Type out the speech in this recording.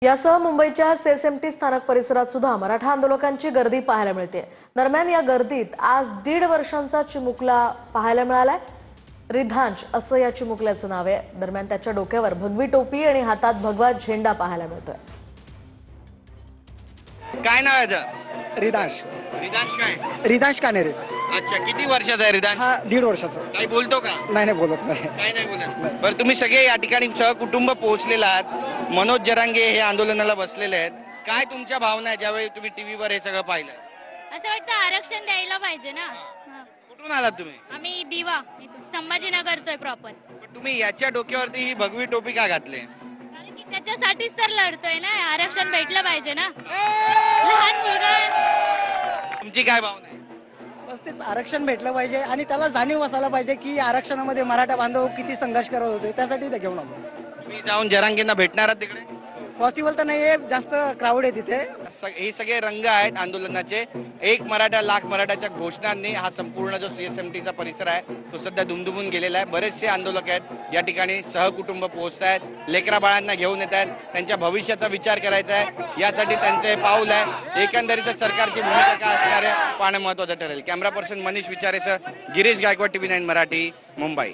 यासह मुंबईच्या सीएसएमटी स्थानक परिसरात सुद्धा मराठा आंदोलकांची गर्दी पाहायला मिळते। दरम्यान या गर्दीत आज 1.5 वर्षांचा चिमुकला पाहायला मिळालाय। रिधांश असं या चिमुकल्याचं नाव आहे। दरम्यान त्याच्या डोक्यावर भगवी टोपी आणि हातात भगवा झेंडा पाहायला मिळतोय। काय नाव आहे त्याचं? रिधांश रिधांश काय? रिधांश कानेरे। अच्छा, किती वर्षाचा आहे रिधांश? हा 1.5 वर्षाचा। काही बोलतो का? नाही बोलत नाही। काही नाही बोलत। बरं, तुम्ही सगळे या ठिकाणी सहकुटुंब पोहोचलेला आहात। मनोज जरांगे हे आंदोलनाला बसलेले आहेत। काय तुमच्या भावना आहे ज्यावेळी तुम्ही टीव्हीवर हे सगळं पाहिलं? असं वाटतं आरक्षण द्यायला पाहिजे ना। कुठून आलात तुम्ही? आम्ही दिवा इथून संभाजीनगरचोय प्रॉपर। पण तुम्ही याच्या डोक्यावरती ही भगवी टोपी का घातली? कारण की त्याच्यासाठीच तर लढतोय ना, आरक्षण भेटलं पाहिजे ना। लहान मुलगा आहे। तुमची काय भावना आहे? बस तेच आरक्षण भेटलं पाहिजे आणि त्याला जाणीव असायला पाहिजे की आरक्षणामध्ये मराठा बांधव किती संघर्ष करत होते, त्यासाठी ते घेऊन आलो। तुम्ही जाऊन जरांगेंना भेटणार आहात तिकडे? पॉसिबल तर नाही आहे, जास्त क्राऊड आहे तिथे। हे सगळे रंग आहेत आंदोलनाचे। एक मराठा लाख मराठाच्या घोषणांनी हा संपूर्ण जो सीएसएमटीचा परिसर आहे तो सध्या दुमदुमून गेलेला आहे। बरेचसे आंदोलक आहेत या ठिकाणी, सहकुटुंब पोहोचत आहेत, लेकरा बाळांना घेऊन येत आहेत, त्यांच्या भविष्याचा विचार करायचा आहे, यासाठी त्यांचं हे पाऊल आहे। एकंदरीतच सरकारची भूमिका काय असणार आहे पाहणं महत्त्वाचं ठरेल। कॅमेरा पर्सन मनीष विचारेसह गिरीश गायकवाड, TV9 मराठी, मुंबई।